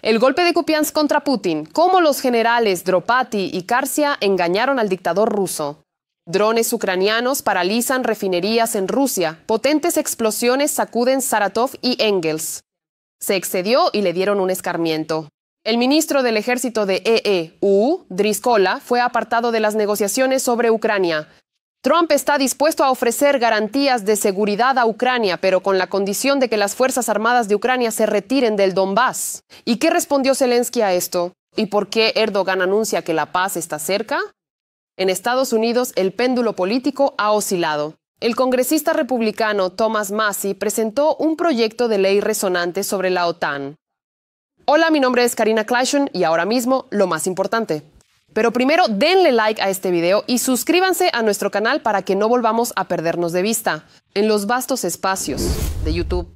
El golpe de Kupiansk contra Putin. Cómo los generales Dropati y Karsia engañaron al dictador ruso. Drones ucranianos paralizan refinerías en Rusia. Potentes explosiones sacuden Saratov y Engels. Se excedió y le dieron un escarmiento. El ministro del ejército de EU, Dryskola, fue apartado de las negociaciones sobre Ucrania. Trump está dispuesto a ofrecer garantías de seguridad a Ucrania, pero con la condición de que las Fuerzas Armadas de Ucrania se retiren del Donbass. ¿Y qué respondió Zelensky a esto? ¿Y por qué Erdogan anuncia que la paz está cerca? En Estados Unidos, el péndulo político ha oscilado. El congresista republicano Thomas Massie presentó un proyecto de ley resonante sobre la OTAN. Hola, mi nombre es Karina Clashon y ahora mismo lo más importante. Pero primero denle like a este video y suscríbanse a nuestro canal para que no volvamos a perdernos de vista en los vastos espacios de YouTube.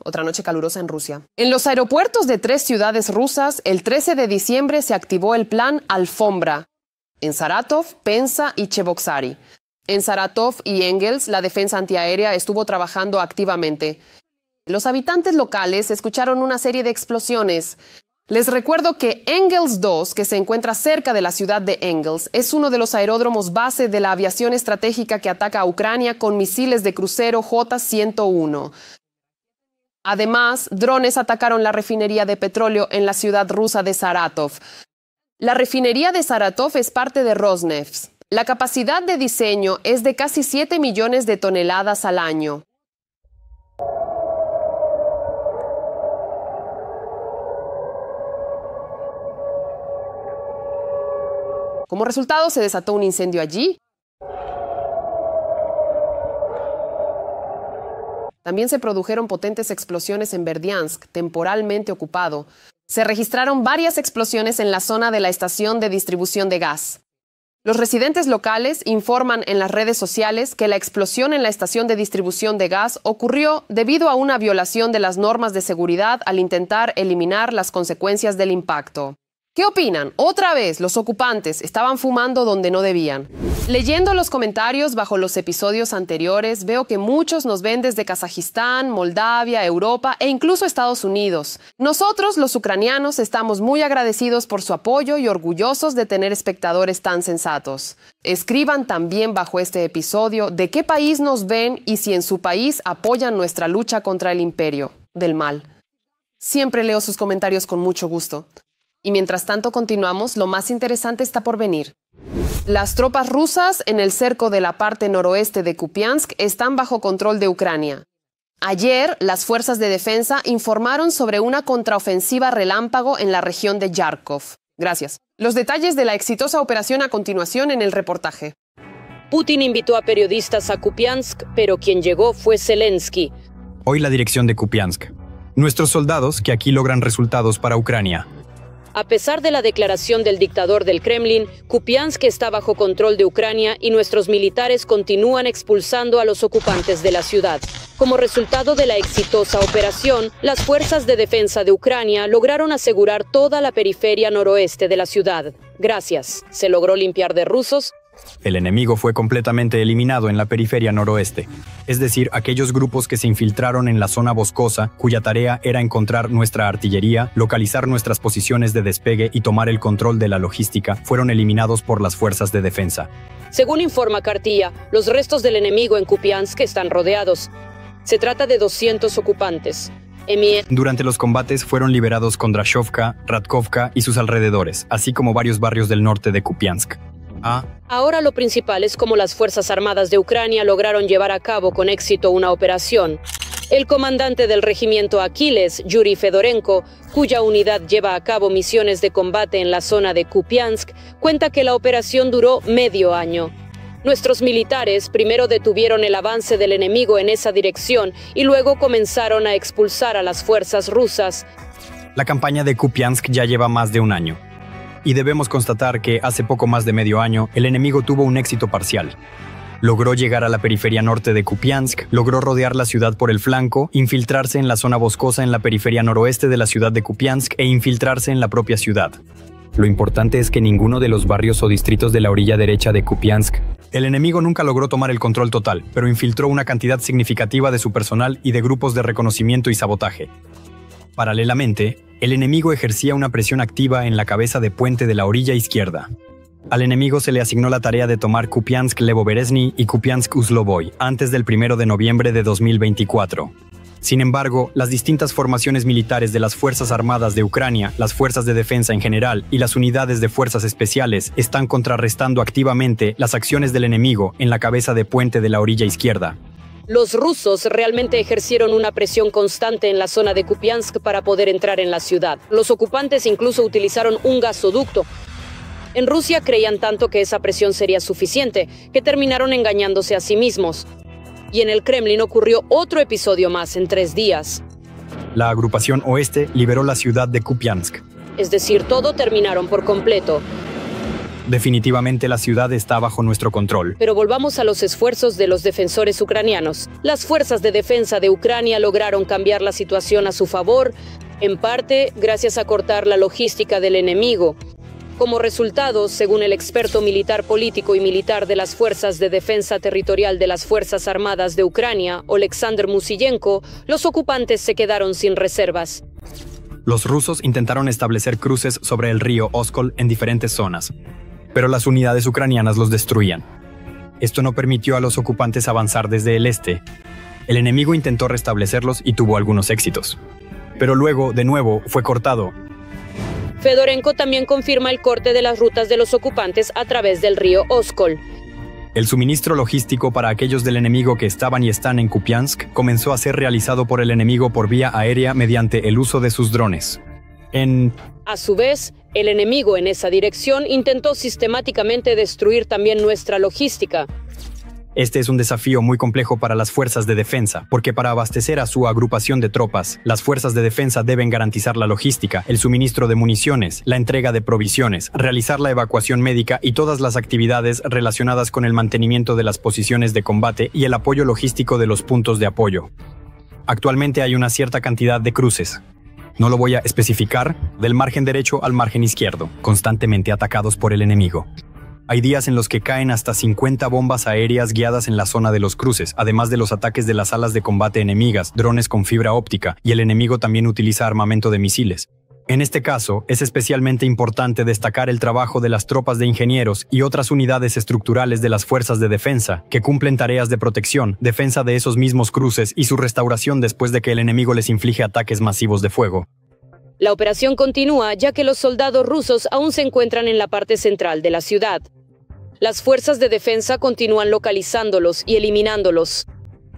Otra noche calurosa en Rusia. En los aeropuertos de 3 ciudades rusas, el 13 de diciembre se activó el plan Alfombra. En Saratov, Penza y Cheboksary. En Saratov y Engels, la defensa antiaérea estuvo trabajando activamente. Los habitantes locales escucharon una serie de explosiones. Les recuerdo que Engels 2, que se encuentra cerca de la ciudad de Engels, es uno de los aeródromos base de la aviación estratégica que ataca a Ucrania con misiles de crucero J-101. Además, drones atacaron la refinería de petróleo en la ciudad rusa de Saratov. La refinería de Saratov es parte de Rosneft. La capacidad de diseño es de casi 7 millones de toneladas al año. Como resultado, se desató un incendio allí. También se produjeron potentes explosiones en Berdiansk, temporalmente ocupado. Se registraron varias explosiones en la zona de la estación de distribución de gas. Los residentes locales informan en las redes sociales que la explosión en la estación de distribución de gas ocurrió debido a una violación de las normas de seguridad al intentar eliminar las consecuencias del impacto. ¿Qué opinan? Otra vez, los ocupantes estaban fumando donde no debían. Leyendo los comentarios bajo los episodios anteriores, veo que muchos nos ven desde Kazajistán, Moldavia, Europa e incluso Estados Unidos. Nosotros, los ucranianos, estamos muy agradecidos por su apoyo y orgullosos de tener espectadores tan sensatos. Escriban también bajo este episodio de qué país nos ven y si en su país apoyan nuestra lucha contra el imperio del mal. Siempre leo sus comentarios con mucho gusto. Y mientras tanto continuamos, lo más interesante está por venir. Las tropas rusas en el cerco de la parte noroeste de Kupiansk están bajo control de Ucrania. Ayer, las fuerzas de defensa informaron sobre una contraofensiva relámpago en la región de Yarkov. Gracias. Los detalles de la exitosa operación a continuación en el reportaje. Putin invitó a periodistas a Kupiansk, pero quien llegó fue Zelensky. Hoy la dirección de Kupiansk. Nuestros soldados que aquí logran resultados para Ucrania. A pesar de la declaración del dictador del Kremlin, Kupiansk está bajo control de Ucrania y nuestros militares continúan expulsando a los ocupantes de la ciudad. Como resultado de la exitosa operación, las fuerzas de defensa de Ucrania lograron asegurar toda la periferia noroeste de la ciudad. Gracias. Se logró limpiar de rusos. El enemigo fue completamente eliminado en la periferia noroeste, es decir, aquellos grupos que se infiltraron en la zona boscosa, cuya tarea era encontrar nuestra artillería, localizar nuestras posiciones de despegue y tomar el control de la logística, fueron eliminados por las fuerzas de defensa. Según informa Cartilla, los restos del enemigo en Kupiansk están rodeados. Se trata de 200 ocupantes. Durante los combates fueron liberados Kondrashovka, Radkovka y sus alrededores, así como varios barrios del norte de Kupiansk. Ahora lo principal es cómo las Fuerzas Armadas de Ucrania lograron llevar a cabo con éxito una operación. El comandante del regimiento Aquiles, Yuri Fedorenko, cuya unidad lleva a cabo misiones de combate en la zona de Kupiansk, cuenta que la operación duró medio año. Nuestros militares primero detuvieron el avance del enemigo en esa dirección y luego comenzaron a expulsar a las fuerzas rusas. La campaña de Kupiansk ya lleva más de un año. Y debemos constatar que hace poco más de medio año, el enemigo tuvo un éxito parcial. Logró llegar a la periferia norte de Kupiansk, logró rodear la ciudad por el flanco, infiltrarse en la zona boscosa en la periferia noroeste de la ciudad de Kupiansk e infiltrarse en la propia ciudad. Lo importante es que ninguno de los barrios o distritos de la orilla derecha de Kupiansk. El enemigo nunca logró tomar el control total, pero infiltró una cantidad significativa de su personal y de grupos de reconocimiento y sabotaje. Paralelamente, El enemigo ejercía una presión activa en la cabeza de puente de la orilla izquierda. Al enemigo se le asignó la tarea de tomar Kupiansk-Levoberezhny y Kupiansk-Uzlovoy antes del 1 de noviembre de 2024. Sin embargo, las distintas formaciones militares de las Fuerzas Armadas de Ucrania, las fuerzas de defensa en general y las unidades de fuerzas especiales están contrarrestando activamente las acciones del enemigo en la cabeza de puente de la orilla izquierda. Los rusos realmente ejercieron una presión constante en la zona de Kupiansk para poder entrar en la ciudad. Los ocupantes incluso utilizaron un gasoducto. En Rusia creían tanto que esa presión sería suficiente, que terminaron engañándose a sí mismos. Y en el Kremlin ocurrió otro episodio más en 3 días. La agrupación oeste liberó la ciudad de Kupiansk. Es decir, todo terminaron por completo. Definitivamente la ciudad está bajo nuestro control. Pero volvamos a los esfuerzos de los defensores ucranianos. Las fuerzas de defensa de Ucrania lograron cambiar la situación a su favor, en parte gracias a cortar la logística del enemigo. Como resultado, según el experto militar político y militar de las Fuerzas de Defensa Territorial de las Fuerzas Armadas de Ucrania, Oleksandr Musillenko, los ocupantes se quedaron sin reservas. Los rusos intentaron establecer cruces sobre el río Oskol en diferentes zonas, pero las unidades ucranianas los destruían. Esto no permitió a los ocupantes avanzar desde el este. El enemigo intentó restablecerlos y tuvo algunos éxitos, pero luego, de nuevo, fue cortado. Fedorenko también confirma el corte de las rutas de los ocupantes a través del río Oskol. El suministro logístico para aquellos del enemigo que estaban y están en Kupiansk comenzó a ser realizado por el enemigo por vía aérea mediante el uso de sus drones. A su vez, el enemigo en esa dirección intentó sistemáticamente destruir también nuestra logística. Este es un desafío muy complejo para las fuerzas de defensa, porque para abastecer a su agrupación de tropas, las fuerzas de defensa deben garantizar la logística, el suministro de municiones, la entrega de provisiones, realizar la evacuación médica y todas las actividades relacionadas con el mantenimiento de las posiciones de combate y el apoyo logístico de los puntos de apoyo. Actualmente hay una cierta cantidad de cruces. No lo voy a especificar, del margen derecho al margen izquierdo, constantemente atacados por el enemigo. Hay días en los que caen hasta 50 bombas aéreas guiadas en la zona de los cruces, además de los ataques de las alas de combate enemigas, drones con fibra óptica, y el enemigo también utiliza armamento de misiles. En este caso, es especialmente importante destacar el trabajo de las tropas de ingenieros y otras unidades estructurales de las fuerzas de defensa, que cumplen tareas de protección, defensa de esos mismos cruces y su restauración después de que el enemigo les inflige ataques masivos de fuego. La operación continúa ya que los soldados rusos aún se encuentran en la parte central de la ciudad. Las fuerzas de defensa continúan localizándolos y eliminándolos.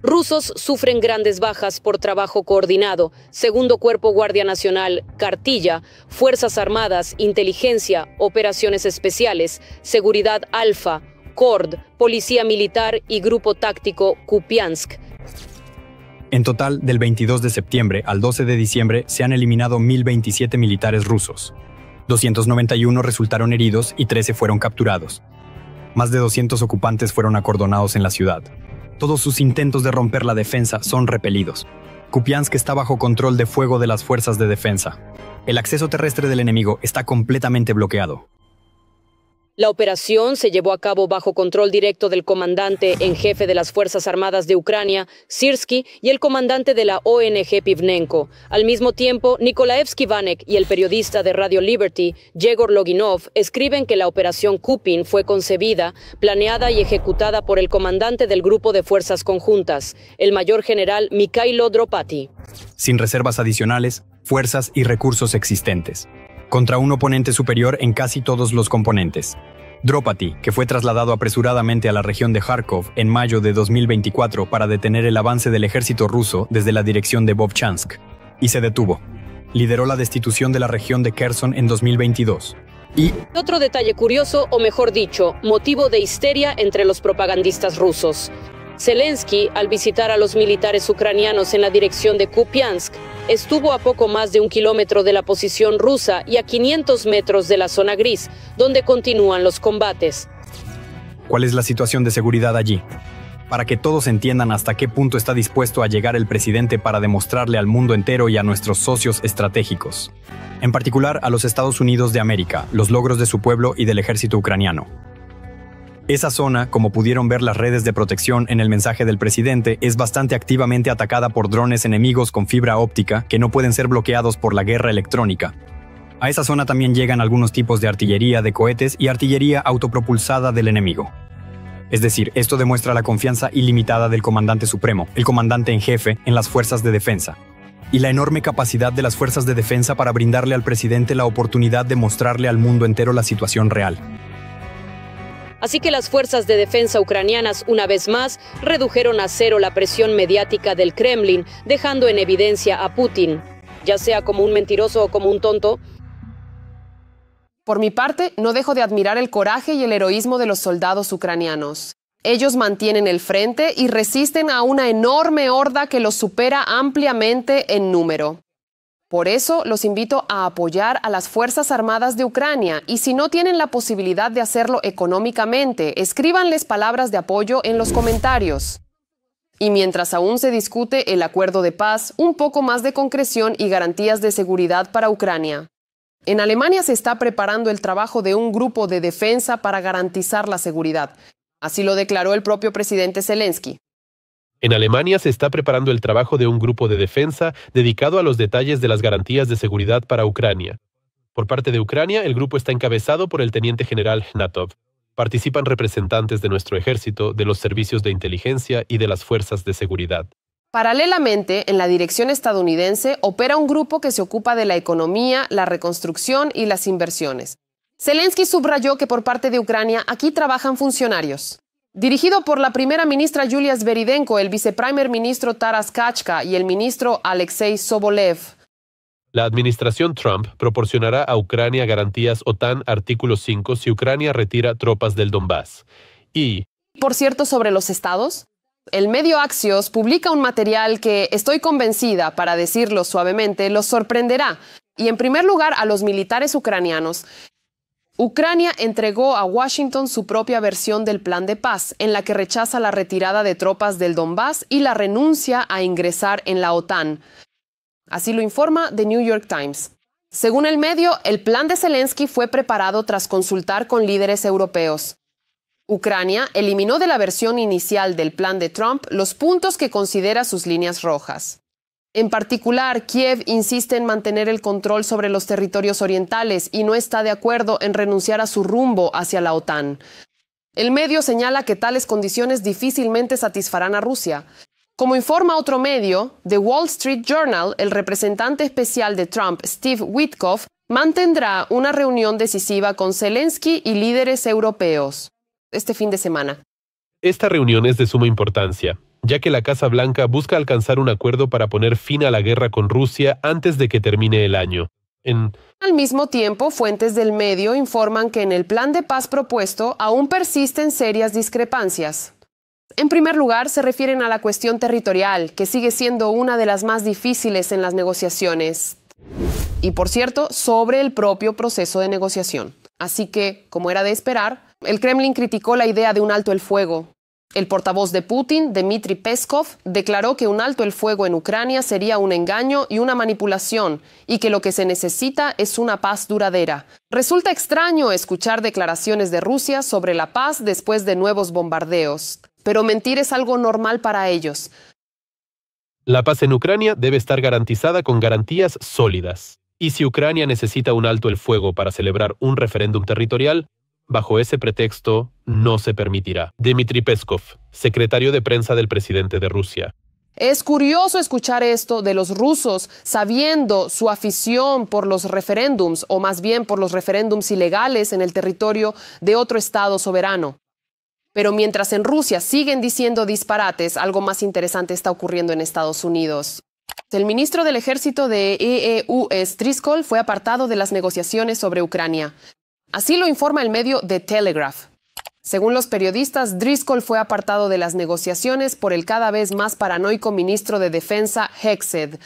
Rusos sufren grandes bajas por trabajo coordinado, Segundo Cuerpo Guardia Nacional, Cartilla, Fuerzas Armadas, Inteligencia, Operaciones Especiales, Seguridad Alfa, KORD, Policía Militar y Grupo Táctico Kupiansk. En total, del 22 de septiembre al 12 de diciembre se han eliminado 1.027 militares rusos. 291 resultaron heridos y 13 fueron capturados. Más de 200 ocupantes fueron acordonados en la ciudad. Todos sus intentos de romper la defensa son repelidos. Kupiansk está bajo control de fuego de las fuerzas de defensa. El acceso terrestre del enemigo está completamente bloqueado. La operación se llevó a cabo bajo control directo del comandante en jefe de las Fuerzas Armadas de Ucrania, Sirsky, y el comandante de la ONG Pivnenko. Al mismo tiempo, Nikolaevsky Vanek y el periodista de Radio Liberty, Yegor Loginov, escriben que la operación Kupin fue concebida, planeada y ejecutada por el comandante del Grupo de Fuerzas Conjuntas, el mayor general Mikhailo Dropati. Sin reservas adicionales, fuerzas y recursos existentes. Contra un oponente superior en casi todos los componentes. Dropati, que fue trasladado apresuradamente a la región de Kharkov en mayo de 2024 para detener el avance del ejército ruso desde la dirección de Vovchansk, y se detuvo. Lideró la destitución de la región de Kherson en 2022. Y otro detalle curioso, o mejor dicho, motivo de histeria entre los propagandistas rusos. Zelensky, al visitar a los militares ucranianos en la dirección de Kupiansk, estuvo a poco más de 1 kilómetro de la posición rusa y a 500 metros de la zona gris, donde continúan los combates. ¿Cuál es la situación de seguridad allí? Para que todos entiendan hasta qué punto está dispuesto a llegar el presidente para demostrarle al mundo entero y a nuestros socios estratégicos, en particular a los Estados Unidos de América, los logros de su pueblo y del ejército ucraniano. Esa zona, como pudieron ver las redes de protección en el mensaje del presidente, es bastante activamente atacada por drones enemigos con fibra óptica que no pueden ser bloqueados por la guerra electrónica. A esa zona también llegan algunos tipos de artillería de cohetes y artillería autopropulsada del enemigo. Es decir, esto demuestra la confianza ilimitada del comandante supremo, el comandante en jefe, en las fuerzas de defensa, y la enorme capacidad de las fuerzas de defensa para brindarle al presidente la oportunidad de mostrarle al mundo entero la situación real. Así que las fuerzas de defensa ucranianas, una vez más, redujeron a cero la presión mediática del Kremlin, dejando en evidencia a Putin, ya sea como un mentiroso o como un tonto. Por mi parte, no dejo de admirar el coraje y el heroísmo de los soldados ucranianos. Ellos mantienen el frente y resisten a una enorme horda que los supera ampliamente en número. Por eso los invito a apoyar a las Fuerzas Armadas de Ucrania y si no tienen la posibilidad de hacerlo económicamente, escríbanles palabras de apoyo en los comentarios. Y mientras aún se discute el acuerdo de paz, un poco más de concreción y garantías de seguridad para Ucrania. En Alemania se está preparando el trabajo de un grupo de defensa para garantizar la seguridad. Así lo declaró el propio presidente Zelensky. En Alemania se está preparando el trabajo de un grupo de defensa dedicado a los detalles de las garantías de seguridad para Ucrania. Por parte de Ucrania, el grupo está encabezado por el teniente general Hnatov. Participan representantes de nuestro ejército, de los servicios de inteligencia y de las fuerzas de seguridad. Paralelamente, en la dirección estadounidense opera un grupo que se ocupa de la economía, la reconstrucción y las inversiones. Zelensky subrayó que por parte de Ucrania aquí trabajan funcionarios. Dirigido por la primera ministra Yulia Sviridenko, el viceprimer ministro Taras Kachka y el ministro Alexei Sobolev. La administración Trump proporcionará a Ucrania garantías OTAN artículo 5 si Ucrania retira tropas del Donbass. Y, por cierto, sobre los estados, el medio Axios publica un material que, estoy convencida, para decirlo suavemente, los sorprenderá. Y en primer lugar, a los militares ucranianos. Ucrania entregó a Washington su propia versión del plan de paz, en la que rechaza la retirada de tropas del Donbass y la renuncia a ingresar en la OTAN. Así lo informa The New York Times. Según el medio, el plan de Zelensky fue preparado tras consultar con líderes europeos. Ucrania eliminó de la versión inicial del plan de Trump los puntos que considera sus líneas rojas. En particular, Kiev insiste en mantener el control sobre los territorios orientales y no está de acuerdo en renunciar a su rumbo hacia la OTAN. El medio señala que tales condiciones difícilmente satisfarán a Rusia. Como informa otro medio, The Wall Street Journal, el representante especial de Trump, Steve Witkoff, mantendrá una reunión decisiva con Zelensky y líderes europeos este fin de semana. Esta reunión es de suma importancia, ya que la Casa Blanca busca alcanzar un acuerdo para poner fin a la guerra con Rusia antes de que termine el año. Al mismo tiempo, fuentes del medio informan que en el plan de paz propuesto aún persisten serias discrepancias. En primer lugar, se refieren a la cuestión territorial, que sigue siendo una de las más difíciles en las negociaciones. Y por cierto, sobre el propio proceso de negociación. Así que, como era de esperar, el Kremlin criticó la idea de un alto el fuego. El portavoz de Putin, Dmitry Peskov, declaró que un alto el fuego en Ucrania sería un engaño y una manipulación, y que lo que se necesita es una paz duradera. Resulta extraño escuchar declaraciones de Rusia sobre la paz después de nuevos bombardeos, pero mentir es algo normal para ellos. La paz en Ucrania debe estar garantizada con garantías sólidas. Y si Ucrania necesita un alto el fuego para celebrar un referéndum territorial, bajo ese pretexto no se permitirá. Dmitry Peskov, secretario de prensa del presidente de Rusia. Es curioso escuchar esto de los rusos, sabiendo su afición por los referéndums, o más bien por los referéndums ilegales en el territorio de otro estado soberano. Pero mientras en Rusia siguen diciendo disparates, algo más interesante está ocurriendo en Estados Unidos. El ministro del Ejército de EEUS, Driscoll, fue apartado de las negociaciones sobre Ucrania. Así lo informa el medio The Telegraph. Según los periodistas, Driscoll fue apartado de las negociaciones por el cada vez más paranoico ministro de Defensa, Hexed.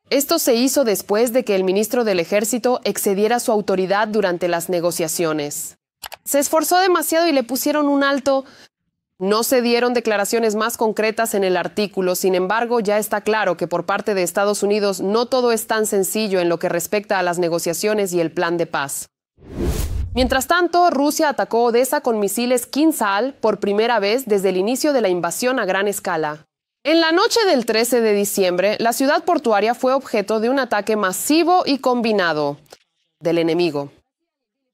Esto se hizo después de que el ministro del Ejército excediera su autoridad durante las negociaciones. Se esforzó demasiado y le pusieron un alto. No se dieron declaraciones más concretas en el artículo, sin embargo, ya está claro que por parte de Estados Unidos no todo es tan sencillo en lo que respecta a las negociaciones y el plan de paz. Mientras tanto, Rusia atacó Odessa con misiles Kinzhal por primera vez desde el inicio de la invasión a gran escala. En la noche del 13 de diciembre, la ciudad portuaria fue objeto de un ataque masivo y combinado del enemigo.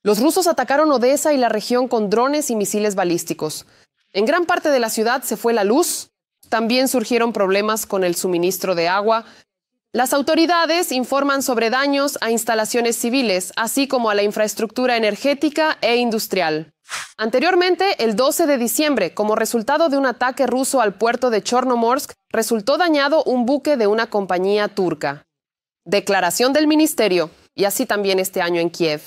Los rusos atacaron Odessa y la región con drones y misiles balísticos. En gran parte de la ciudad se fue la luz. También surgieron problemas con el suministro de agua. Las autoridades informan sobre daños a instalaciones civiles, así como a la infraestructura energética e industrial. Anteriormente, el 12 de diciembre, como resultado de un ataque ruso al puerto de Chornomorsk, resultó dañado un buque de una compañía turca. Declaración del ministerio, y así también este año en Kiev.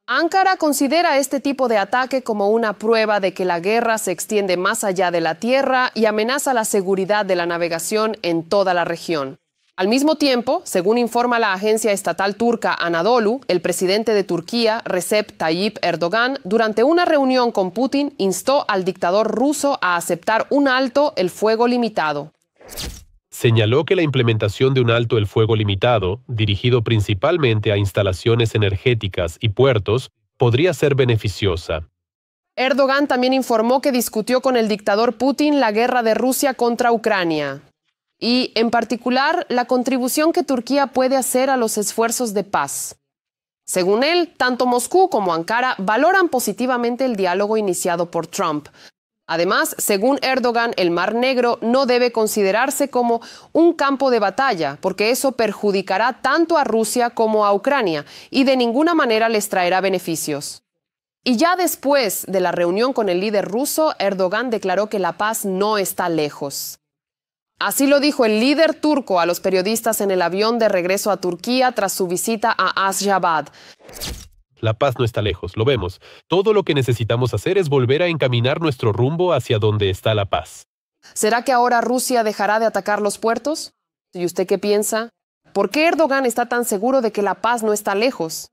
Ankara considera este tipo de ataque como una prueba de que la guerra se extiende más allá de la tierra y amenaza la seguridad de la navegación en toda la región. Al mismo tiempo, según informa la agencia estatal turca Anadolu, el presidente de Turquía, Recep Tayyip Erdogan, durante una reunión con Putin, instó al dictador ruso a aceptar un alto el fuego limitado. Señaló que la implementación de un alto el fuego limitado, dirigido principalmente a instalaciones energéticas y puertos, podría ser beneficiosa. Erdogan también informó que discutió con el dictador Putin la guerra de Rusia contra Ucrania y, en particular, la contribución que Turquía puede hacer a los esfuerzos de paz. Según él, tanto Moscú como Ankara valoran positivamente el diálogo iniciado por Trump. Además, según Erdogan, el Mar Negro no debe considerarse como un campo de batalla, porque eso perjudicará tanto a Rusia como a Ucrania y de ninguna manera les traerá beneficios. Y ya después de la reunión con el líder ruso, Erdogan declaró que la paz no está lejos. Así lo dijo el líder turco a los periodistas en el avión de regreso a Turquía tras su visita a Aşgabat. La paz no está lejos, lo vemos. Todo lo que necesitamos hacer es volver a encaminar nuestro rumbo hacia donde está la paz. ¿Será que ahora Rusia dejará de atacar los puertos? ¿Y usted qué piensa? ¿Por qué Erdogan está tan seguro de que la paz no está lejos?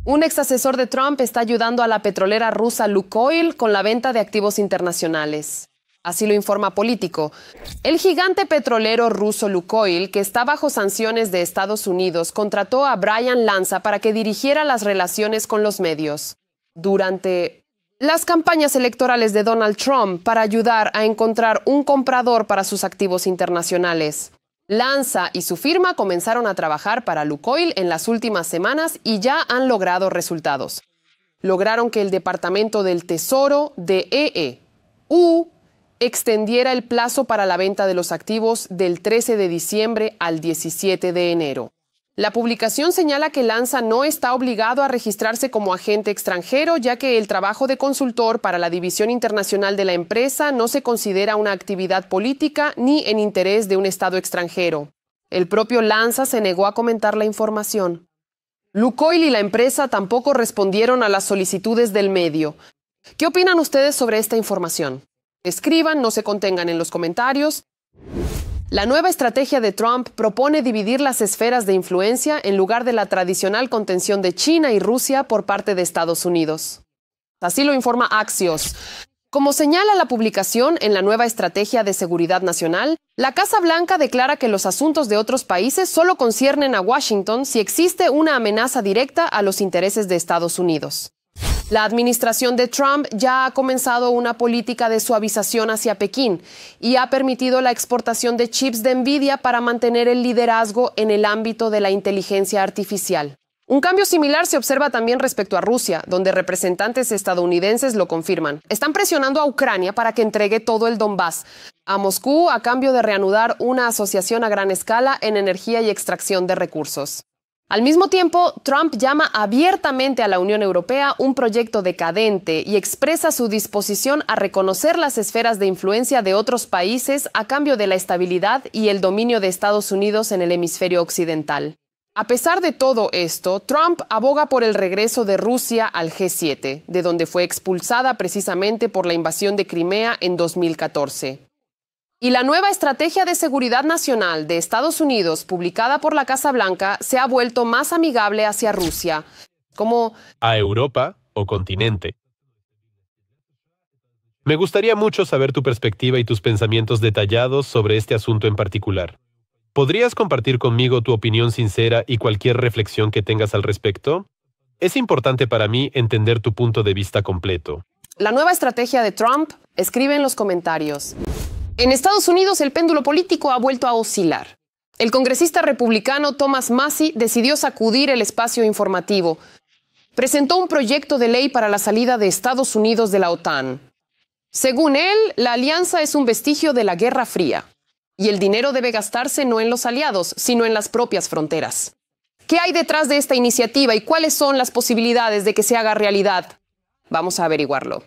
Un ex asesor de Trump está ayudando a la petrolera rusa Lukoil con la venta de activos internacionales. Así lo informa Político. El gigante petrolero ruso Lukoil, que está bajo sanciones de Estados Unidos, contrató a Brian Lanza para que dirigiera las relaciones con los medios durante las campañas electorales de Donald Trump para ayudar a encontrar un comprador para sus activos internacionales. Lanza y su firma comenzaron a trabajar para Lukoil en las últimas semanas y ya han logrado resultados. Lograron que el Departamento del Tesoro de EU extendiera el plazo para la venta de los activos del 13 de diciembre al 17 de enero. La publicación señala que Lanza no está obligado a registrarse como agente extranjero, ya que el trabajo de consultor para la división internacional de la empresa no se considera una actividad política ni en interés de un Estado extranjero. El propio Lanza se negó a comentar la información. Lukoil y la empresa tampoco respondieron a las solicitudes del medio. ¿Qué opinan ustedes sobre esta información? Escriban, no se contengan en los comentarios. La nueva estrategia de Trump propone dividir las esferas de influencia en lugar de la tradicional contención de China y Rusia por parte de Estados Unidos. Así lo informa Axios. Como señala la publicación en la nueva estrategia de seguridad nacional, la Casa Blanca declara que los asuntos de otros países solo conciernen a Washington si existe una amenaza directa a los intereses de Estados Unidos. La administración de Trump ya ha comenzado una política de suavización hacia Pekín y ha permitido la exportación de chips de Nvidia para mantener el liderazgo en el ámbito de la inteligencia artificial. Un cambio similar se observa también respecto a Rusia, donde representantes estadounidenses lo confirman. Están presionando a Ucrania para que entregue todo el Donbass a Moscú a cambio de reanudar una asociación a gran escala en energía y extracción de recursos. Al mismo tiempo, Trump llama abiertamente a la Unión Europea un proyecto decadente y expresa su disposición a reconocer las esferas de influencia de otros países a cambio de la estabilidad y el dominio de Estados Unidos en el hemisferio occidental. A pesar de todo esto, Trump aboga por el regreso de Rusia al G7, de donde fue expulsada precisamente por la invasión de Crimea en 2014. Y la nueva estrategia de seguridad nacional de Estados Unidos, publicada por la Casa Blanca, se ha vuelto más amigable hacia Rusia, como a Europa o continente. Me gustaría mucho saber tu perspectiva y tus pensamientos detallados sobre este asunto en particular. ¿Podrías compartir conmigo tu opinión sincera y cualquier reflexión que tengas al respecto? Es importante para mí entender tu punto de vista completo. La nueva estrategia de Trump, escribe en los comentarios. En Estados Unidos el péndulo político ha vuelto a oscilar. El congresista republicano Thomas Massie decidió sacudir el espacio informativo. Presentó un proyecto de ley para la salida de Estados Unidos de la OTAN. Según él, la alianza es un vestigio de la Guerra Fría. Y el dinero debe gastarse no en los aliados, sino en las propias fronteras. ¿Qué hay detrás de esta iniciativa y cuáles son las posibilidades de que se haga realidad? Vamos a averiguarlo.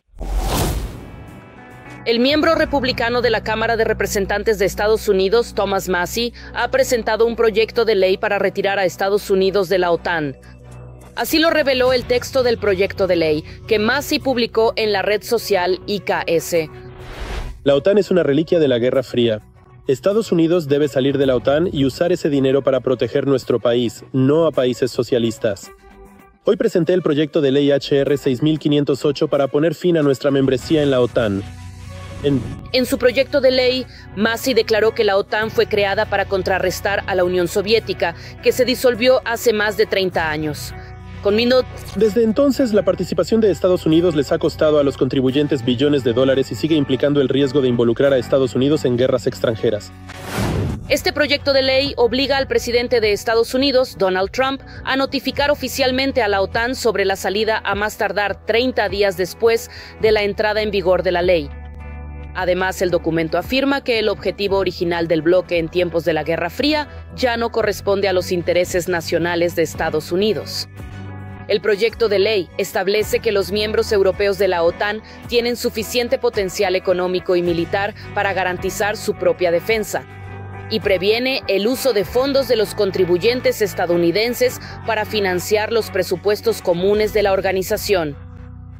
El miembro republicano de la Cámara de Representantes de Estados Unidos, Thomas Massie, ha presentado un proyecto de ley para retirar a Estados Unidos de la OTAN. Así lo reveló el texto del proyecto de ley, que Massie publicó en la red social IKS. La OTAN es una reliquia de la Guerra Fría. Estados Unidos debe salir de la OTAN y usar ese dinero para proteger nuestro país, no a países socialistas. Hoy presenté el proyecto de ley HR 6508 para poner fin a nuestra membresía en la OTAN. En su proyecto de ley, Massie declaró que la OTAN fue creada para contrarrestar a la Unión Soviética, que se disolvió hace más de 30 años. Desde entonces, la participación de Estados Unidos les ha costado a los contribuyentes billones de dólares y sigue implicando el riesgo de involucrar a Estados Unidos en guerras extranjeras. Este proyecto de ley obliga al presidente de Estados Unidos, Donald Trump, a notificar oficialmente a la OTAN sobre la salida a más tardar 30 días después de la entrada en vigor de la ley. Además, el documento afirma que el objetivo original del bloque en tiempos de la Guerra Fría ya no corresponde a los intereses nacionales de Estados Unidos. El proyecto de ley establece que los miembros europeos de la OTAN tienen suficiente potencial económico y militar para garantizar su propia defensa y previene el uso de fondos de los contribuyentes estadounidenses para financiar los presupuestos comunes de la organización.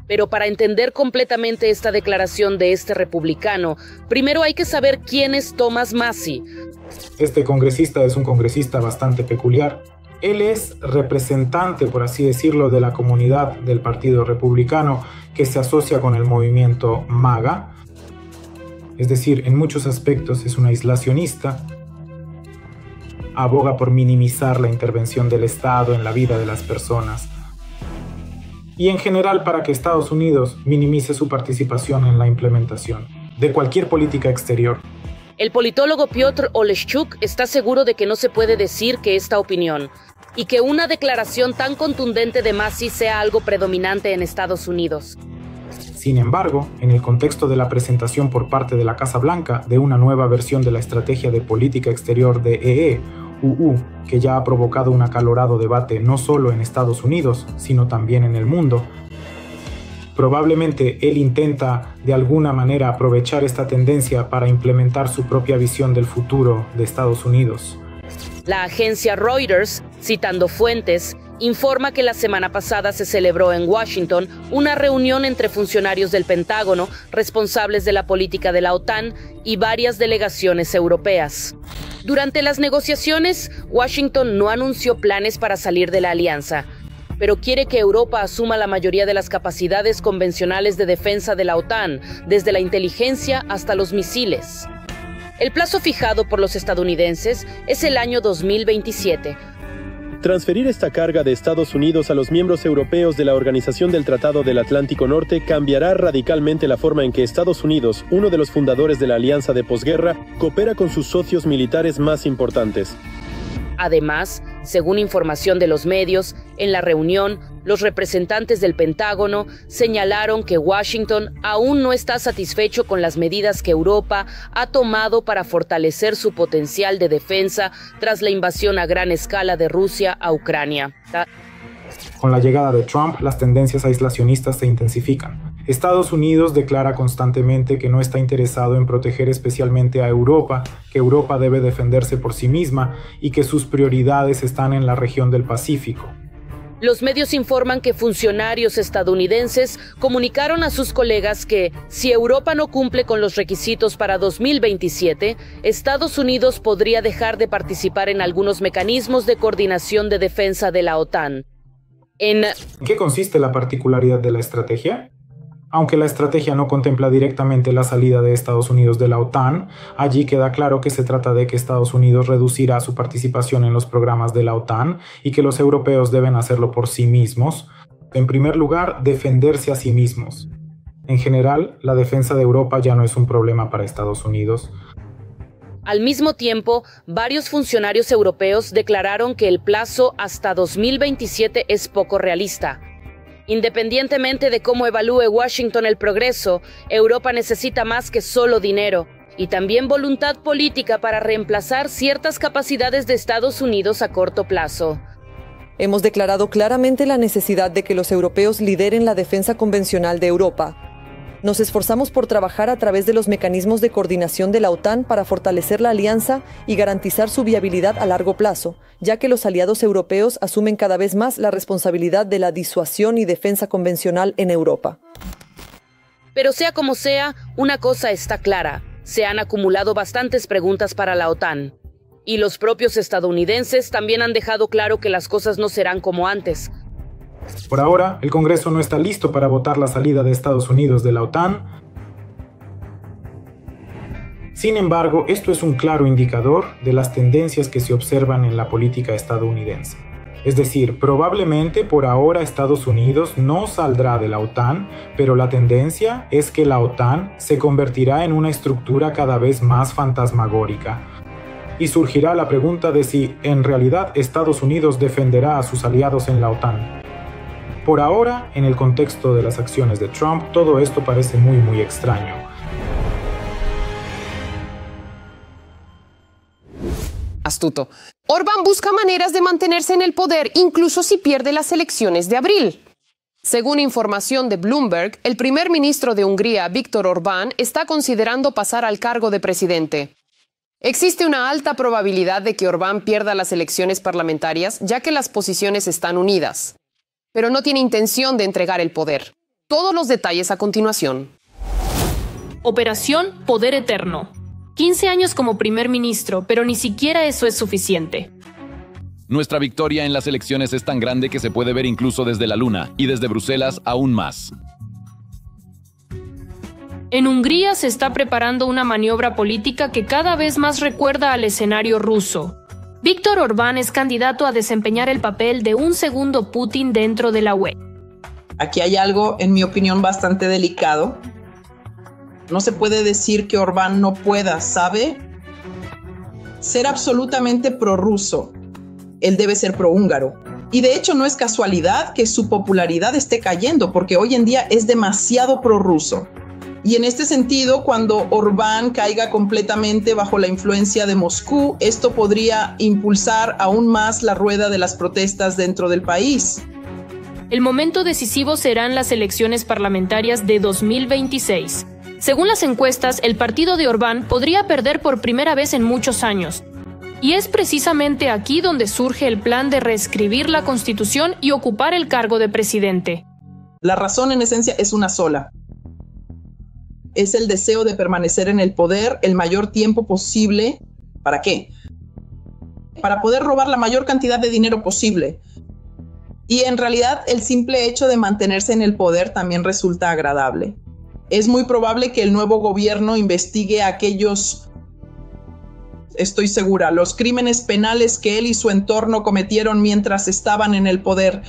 Pero para entender completamente esta declaración de este republicano, primero hay que saber quién es Thomas Massie. Este congresista es un congresista bastante peculiar. Él es representante, por así decirlo, de la comunidad del Partido Republicano que se asocia con el movimiento MAGA. Es decir, en muchos aspectos es un aislacionista. Aboga por minimizar la intervención del Estado en la vida de las personas. Y en general para que Estados Unidos minimice su participación en la implementación de cualquier política exterior. El politólogo Piotr Oleszczuk está seguro de que no se puede decir que esta opinión y que una declaración tan contundente de Massie sea algo predominante en Estados Unidos. Sin embargo, en el contexto de la presentación por parte de la Casa Blanca de una nueva versión de la estrategia de política exterior de EE-UU, que ya ha provocado un acalorado debate no solo en Estados Unidos, sino también en el mundo, probablemente él intenta de alguna manera aprovechar esta tendencia para implementar su propia visión del futuro de Estados Unidos. La agencia Reuters, citando fuentes, informa que la semana pasada se celebró en Washington una reunión entre funcionarios del Pentágono, responsables de la política de la OTAN, y varias delegaciones europeas. Durante las negociaciones, Washington no anunció planes para salir de la alianza, pero quiere que Europa asuma la mayoría de las capacidades convencionales de defensa de la OTAN, desde la inteligencia hasta los misiles. El plazo fijado por los estadounidenses es el año 2027. Transferir esta carga de Estados Unidos a los miembros europeos de la Organización del Tratado del Atlántico Norte cambiará radicalmente la forma en que Estados Unidos, uno de los fundadores de la alianza de posguerra, coopera con sus socios militares más importantes. Además, según información de los medios, en la reunión, los representantes del Pentágono señalaron que Washington aún no está satisfecho con las medidas que Europa ha tomado para fortalecer su potencial de defensa tras la invasión a gran escala de Rusia a Ucrania. Con la llegada de Trump, las tendencias aislacionistas se intensifican. Estados Unidos declara constantemente que no está interesado en proteger especialmente a Europa, que Europa debe defenderse por sí misma y que sus prioridades están en la región del Pacífico. Los medios informan que funcionarios estadounidenses comunicaron a sus colegas que, si Europa no cumple con los requisitos para 2027, Estados Unidos podría dejar de participar en algunos mecanismos de coordinación de defensa de la OTAN. ¿En qué consiste la particularidad de la estrategia? Aunque la estrategia no contempla directamente la salida de Estados Unidos de la OTAN, allí queda claro que se trata de que Estados Unidos reducirá su participación en los programas de la OTAN y que los europeos deben hacerlo por sí mismos. En primer lugar, defenderse a sí mismos. En general, la defensa de Europa ya no es un problema para Estados Unidos. Al mismo tiempo, varios funcionarios europeos declararon que el plazo hasta 2027 es poco realista. Independientemente de cómo evalúe Washington el progreso, Europa necesita más que solo dinero y también voluntad política para reemplazar ciertas capacidades de Estados Unidos a corto plazo. Hemos declarado claramente la necesidad de que los europeos lideren la defensa convencional de Europa. Nos esforzamos por trabajar a través de los mecanismos de coordinación de la OTAN para fortalecer la alianza y garantizar su viabilidad a largo plazo, ya que los aliados europeos asumen cada vez más la responsabilidad de la disuasión y defensa convencional en Europa. Pero sea como sea, una cosa está clara: se han acumulado bastantes preguntas para la OTAN. Y los propios estadounidenses también han dejado claro que las cosas no serán como antes. Por ahora, el Congreso no está listo para votar la salida de Estados Unidos de la OTAN. Sin embargo, esto es un claro indicador de las tendencias que se observan en la política estadounidense. Es decir, probablemente por ahora Estados Unidos no saldrá de la OTAN, pero la tendencia es que la OTAN se convertirá en una estructura cada vez más fantasmagórica. Y surgirá la pregunta de si en realidad Estados Unidos defenderá a sus aliados en la OTAN. Por ahora, en el contexto de las acciones de Trump, todo esto parece muy extraño. Astuto. Orbán busca maneras de mantenerse en el poder incluso si pierde las elecciones de abril. Según información de Bloomberg, el primer ministro de Hungría, Viktor Orbán, está considerando pasar al cargo de presidente. Existe una alta probabilidad de que Orbán pierda las elecciones parlamentarias, ya que las posiciones están unidas. Pero no tiene intención de entregar el poder. Todos los detalles a continuación. Operación Poder Eterno. 15 años como primer ministro, pero ni siquiera eso es suficiente. Nuestra victoria en las elecciones es tan grande que se puede ver incluso desde la Luna, y desde Bruselas aún más. En Hungría se está preparando una maniobra política que cada vez más recuerda al escenario ruso. Viktor Orbán es candidato a desempeñar el papel de un segundo Putin dentro de la UE. Aquí hay algo, en mi opinión, bastante delicado. No se puede decir que Orbán no pueda, ¿sabe? Ser absolutamente prorruso. Él debe ser prohúngaro. Y de hecho no es casualidad que su popularidad esté cayendo, porque hoy en día es demasiado prorruso. Y en este sentido, cuando Orbán caiga completamente bajo la influencia de Moscú, esto podría impulsar aún más la rueda de las protestas dentro del país. El momento decisivo serán las elecciones parlamentarias de 2026. Según las encuestas, el partido de Orbán podría perder por primera vez en muchos años. Y es precisamente aquí donde surge el plan de reescribir la Constitución y ocupar el cargo de presidente. La razón en esencia es una sola. Es el deseo de permanecer en el poder el mayor tiempo posible. ¿Para qué? Para poder robar la mayor cantidad de dinero posible. Y en realidad el simple hecho de mantenerse en el poder también resulta agradable. Es muy probable que el nuevo gobierno investigue aquellos, estoy segura, los crímenes penales que él y su entorno cometieron mientras estaban en el poder.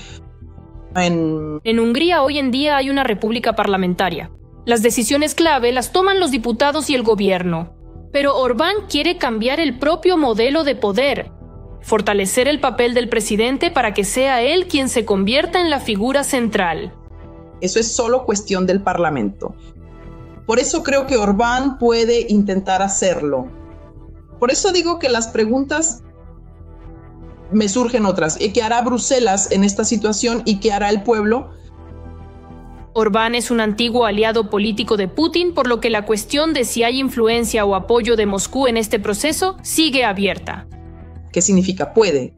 En Hungría hoy en día hay una república parlamentaria. Las decisiones clave las toman los diputados y el gobierno. Pero Orbán quiere cambiar el propio modelo de poder, fortalecer el papel del presidente para que sea él quien se convierta en la figura central. Eso es solo cuestión del Parlamento. Por eso creo que Orbán puede intentar hacerlo. Por eso digo que las preguntas me surgen otras. ¿Qué hará Bruselas en esta situación y qué hará el pueblo? Orbán es un antiguo aliado político de Putin, por lo que la cuestión de si hay influencia o apoyo de Moscú en este proceso sigue abierta. ¿Qué significa puede?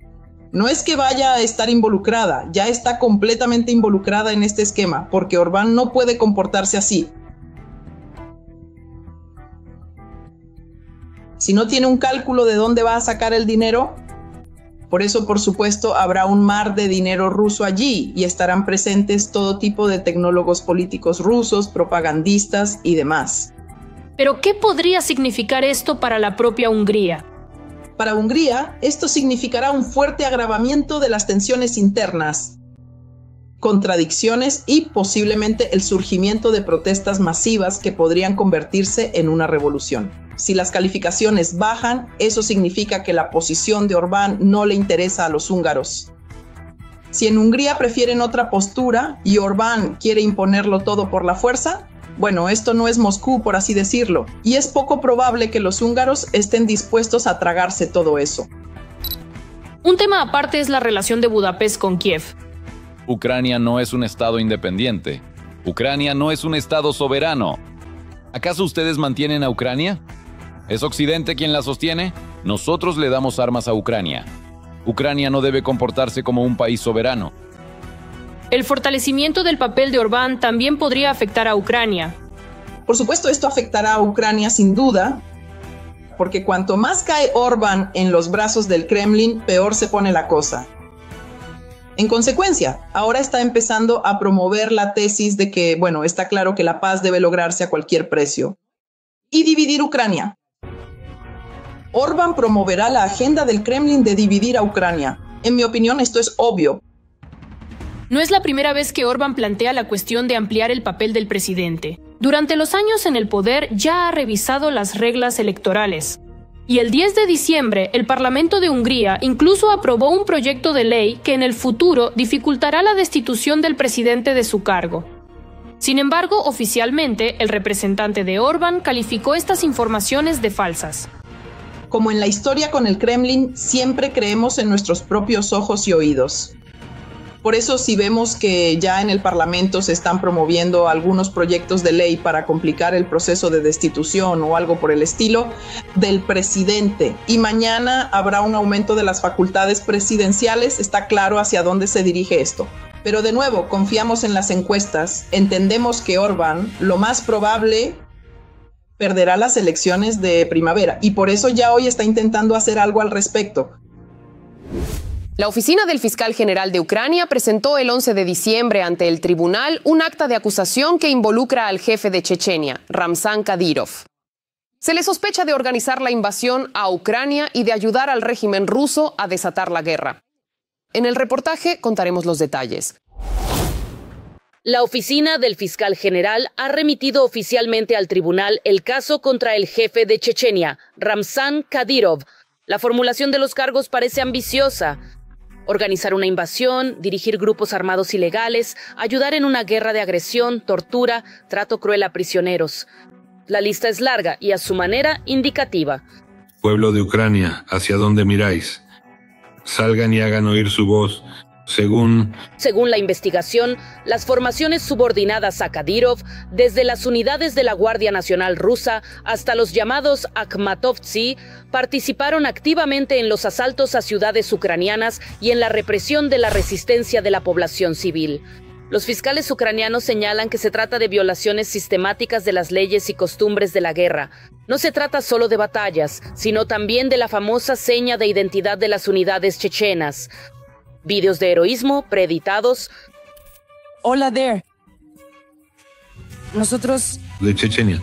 No es que vaya a estar involucrada, ya está completamente involucrada en este esquema, porque Orbán no puede comportarse así. Si no tiene un cálculo de dónde va a sacar el dinero, Por eso, por supuesto, habrá un mar de dinero ruso allí y estarán presentes todo tipo de tecnólogos políticos rusos, propagandistas y demás. Pero, ¿qué podría significar esto para la propia Hungría? Para Hungría, esto significará un fuerte agravamiento de las tensiones internas, contradicciones y posiblemente el surgimiento de protestas masivas que podrían convertirse en una revolución. Si las calificaciones bajan, eso significa que la posición de Orbán no le interesa a los húngaros. Si en Hungría prefieren otra postura y Orbán quiere imponerlo todo por la fuerza, bueno, esto no es Moscú, por así decirlo, y es poco probable que los húngaros estén dispuestos a tragarse todo eso. Un tema aparte es la relación de Budapest con Kiev. Ucrania no es un estado independiente. Ucrania no es un estado soberano. ¿Acaso ustedes mantienen a Ucrania? ¿Es Occidente quien la sostiene? Nosotros le damos armas a Ucrania. Ucrania no debe comportarse como un país soberano. El fortalecimiento del papel de Orbán también podría afectar a Ucrania. Por supuesto, esto afectará a Ucrania sin duda, porque cuanto más cae Orbán en los brazos del Kremlin, peor se pone la cosa. En consecuencia, ahora está empezando a promover la tesis de que, bueno, está claro que la paz debe lograrse a cualquier precio. Y dividir Ucrania. Orbán promoverá la agenda del Kremlin de dividir a Ucrania. En mi opinión, esto es obvio. No es la primera vez que Orbán plantea la cuestión de ampliar el papel del presidente. Durante los años en el poder ya ha revisado las reglas electorales. Y el 10 de diciembre, el Parlamento de Hungría incluso aprobó un proyecto de ley que en el futuro dificultará la destitución del presidente de su cargo. Sin embargo, oficialmente, el representante de Orbán calificó estas informaciones de falsas. Como en la historia con el Kremlin, siempre creemos en nuestros propios ojos y oídos. Por eso, si vemos que ya en el Parlamento se están promoviendo algunos proyectos de ley para complicar el proceso de destitución o algo por el estilo del presidente, y mañana habrá un aumento de las facultades presidenciales, está claro hacia dónde se dirige esto. Pero de nuevo, confiamos en las encuestas, entendemos que Orbán, lo más probable, perderá las elecciones de primavera, y por eso ya hoy está intentando hacer algo al respecto. La oficina del fiscal general de Ucrania presentó el 11 de diciembre ante el tribunal un acta de acusación que involucra al jefe de Chechenia, Ramzan Kadyrov. Se le sospecha de organizar la invasión a Ucrania y de ayudar al régimen ruso a desatar la guerra. En el reportaje contaremos los detalles. La oficina del fiscal general ha remitido oficialmente al tribunal el caso contra el jefe de Chechenia, Ramzan Kadyrov. La formulación de los cargos parece ambiciosa. Organizar una invasión, dirigir grupos armados ilegales, ayudar en una guerra de agresión, tortura, trato cruel a prisioneros. La lista es larga y a su manera indicativa. Pueblo de Ucrania, ¿hacia dónde miráis? Salgan y hagan oír su voz. Según la investigación, las formaciones subordinadas a Kadyrov, desde las unidades de la Guardia Nacional rusa hasta los llamados Akhmatovtsi, participaron activamente en los asaltos a ciudades ucranianas y en la represión de la resistencia de la población civil. Los fiscales ucranianos señalan que se trata de violaciones sistemáticas de las leyes y costumbres de la guerra. No se trata solo de batallas, sino también de la famosa seña de identidad de las unidades chechenas. Vídeos de heroísmo preeditados. Hola there. Nosotros... de Chechenia.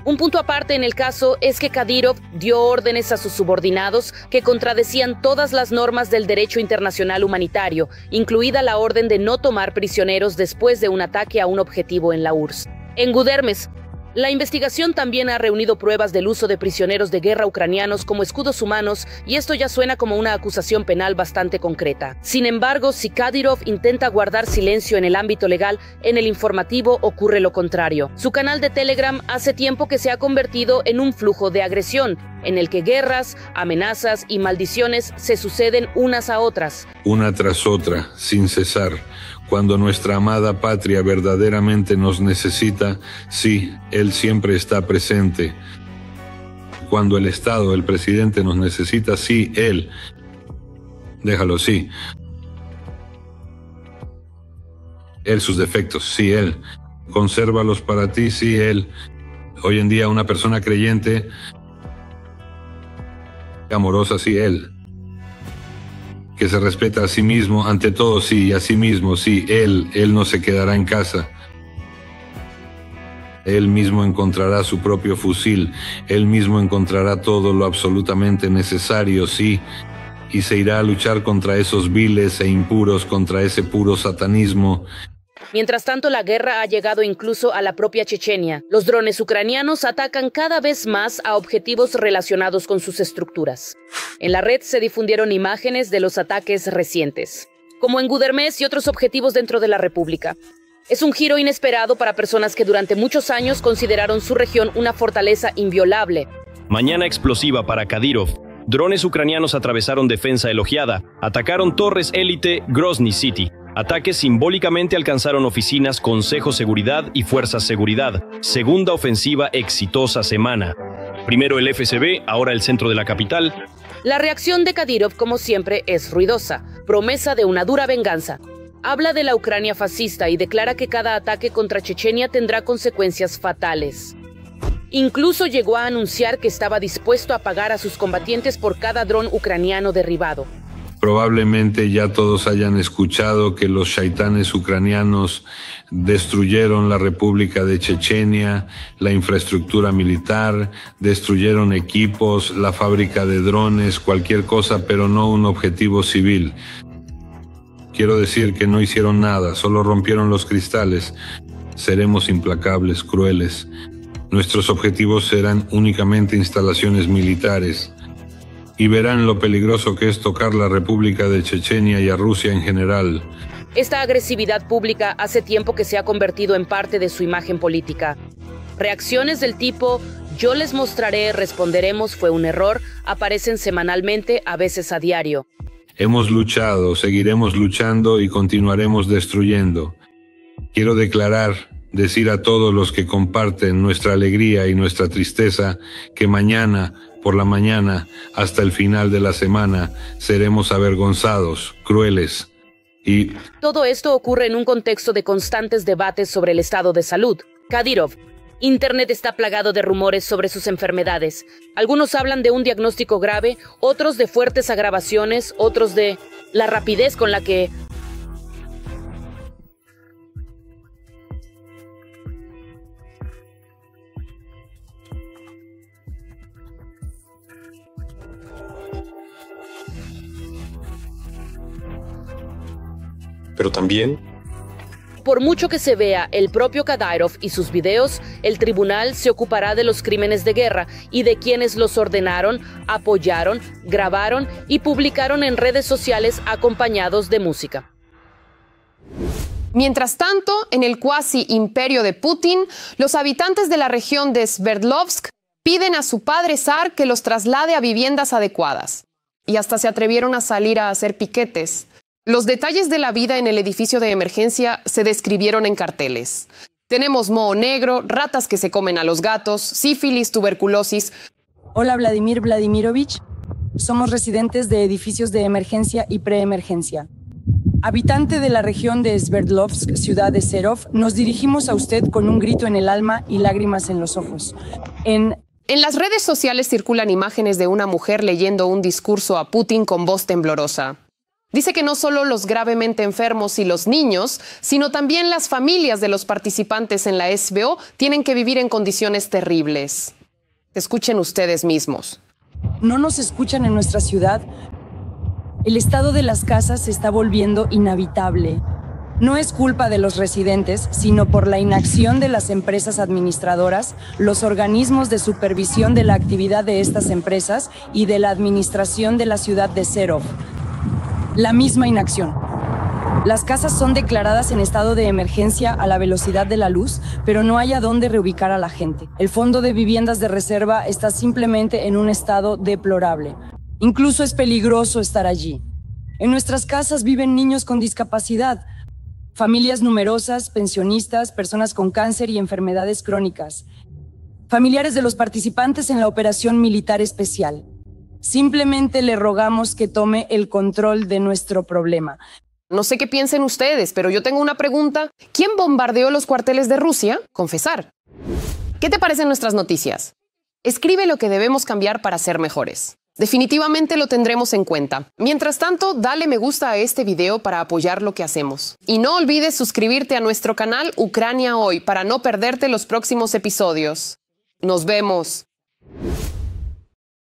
Un punto aparte en el caso es que Kadyrov dio órdenes a sus subordinados que contradecían todas las normas del derecho internacional humanitario, incluida la orden de no tomar prisioneros después de un ataque a un objetivo en la URSS. En Gudermes, la investigación también ha reunido pruebas del uso de prisioneros de guerra ucranianos como escudos humanos, y esto ya suena como una acusación penal bastante concreta. Sin embargo, si Kadyrov intenta guardar silencio en el ámbito legal, en el informativo ocurre lo contrario. Su canal de Telegram hace tiempo que se ha convertido en un flujo de agresión, en el que guerras, amenazas y maldiciones se suceden unas a otras. Una tras otra, sin cesar. Cuando nuestra amada patria verdaderamente nos necesita, sí, Él siempre está presente. Cuando el Estado, el presidente nos necesita, sí, Él. Déjalo, sí. Él sus defectos, sí, él. Consérvalos para ti, sí, él. Hoy en día una persona creyente, amorosa, sí, él. Que se respeta a sí mismo, ante todo, sí, a sí mismo, sí, él no se quedará en casa. Él mismo encontrará su propio fusil, él mismo encontrará todo lo absolutamente necesario, sí, y se irá a luchar contra esos viles e impuros, contra ese puro satanismo. Mientras tanto, la guerra ha llegado incluso a la propia Chechenia. Los drones ucranianos atacan cada vez más a objetivos relacionados con sus estructuras. En la red se difundieron imágenes de los ataques recientes, como en Gudermes y otros objetivos dentro de la República. Es un giro inesperado para personas que durante muchos años consideraron su región una fortaleza inviolable. Mañana explosiva para Kadyrov. Drones ucranianos atravesaron defensa elogiada, atacaron torres élite Grozny City. Ataques simbólicamente alcanzaron oficinas, Consejo Seguridad y Fuerzas Seguridad. Segunda ofensiva exitosa semana. Primero el FSB, ahora el centro de la capital. La reacción de Kadyrov, como siempre, es ruidosa. Promesa de una dura venganza. Habla de la Ucrania fascista y declara que cada ataque contra Chechenia tendrá consecuencias fatales. Incluso llegó a anunciar que estaba dispuesto a pagar a sus combatientes por cada dron ucraniano derribado. Probablemente ya todos hayan escuchado que los shaitanes ucranianos destruyeron la República de Chechenia, la infraestructura militar, destruyeron equipos, la fábrica de drones, cualquier cosa, pero no un objetivo civil. Quiero decir que no hicieron nada, solo rompieron los cristales. Seremos implacables, crueles. Nuestros objetivos serán únicamente instalaciones militares. Y verán lo peligroso que es tocar la República de Chechenia y a Rusia en general. Esta agresividad pública hace tiempo que se ha convertido en parte de su imagen política. Reacciones del tipo "yo les mostraré, responderemos, fue un error" aparecen semanalmente, a veces a diario. Hemos luchado, seguiremos luchando y continuaremos destruyendo. Quiero decir a todos los que comparten nuestra alegría y nuestra tristeza que mañana, por la mañana, hasta el final de la semana, seremos avergonzados, crueles y... Todo esto ocurre en un contexto de constantes debates sobre el estado de salud. Kadyrov. Internet está plagado de rumores sobre sus enfermedades. Algunos hablan de un diagnóstico grave, otros de fuertes agravaciones, otros de la rapidez con la que... Pero también... Por mucho que se vea el propio Kadyrov y sus videos, el tribunal se ocupará de los crímenes de guerra y de quienes los ordenaron, apoyaron, grabaron y publicaron en redes sociales acompañados de música. Mientras tanto, en el cuasi imperio de Putin, los habitantes de la región de Sverdlovsk piden a su padre zar que los traslade a viviendas adecuadas. Y hasta se atrevieron a salir a hacer piquetes. Los detalles de la vida en el edificio de emergencia se describieron en carteles. Tenemos moho negro, ratas que se comen a los gatos, sífilis, tuberculosis. Hola, Vladimir Vladimirovich. Somos residentes de edificios de emergencia y preemergencia. Habitante de la región de Sverdlovsk, ciudad de Serov, nos dirigimos a usted con un grito en el alma y lágrimas en los ojos. En las redes sociales circulan imágenes de una mujer leyendo un discurso a Putin con voz temblorosa. Dice que no solo los gravemente enfermos y los niños, sino también las familias de los participantes en la SVO tienen que vivir en condiciones terribles. Escuchen ustedes mismos. No nos escuchan en nuestra ciudad. El estado de las casas se está volviendo inhabitable. No es culpa de los residentes, sino por la inacción de las empresas administradoras, los organismos de supervisión de la actividad de estas empresas y de la administración de la ciudad de Serov. La misma inacción. Las casas son declaradas en estado de emergencia a la velocidad de la luz, pero no hay a dónde reubicar a la gente. El fondo de viviendas de reserva está simplemente en un estado deplorable. Incluso es peligroso estar allí. En nuestras casas viven niños con discapacidad, familias numerosas, pensionistas, personas con cáncer y enfermedades crónicas, familiares de los participantes en la operación militar especial. Simplemente le rogamos que tome el control de nuestro problema. No sé qué piensen ustedes, pero yo tengo una pregunta. ¿Quién bombardeó los cuarteles de Rusia? Confesar. ¿Qué te parecen nuestras noticias? Escribe lo que debemos cambiar para ser mejores. Definitivamente lo tendremos en cuenta. Mientras tanto, dale me gusta a este video para apoyar lo que hacemos. Y no olvides suscribirte a nuestro canal Ucrania Hoy para no perderte los próximos episodios. ¡Nos vemos!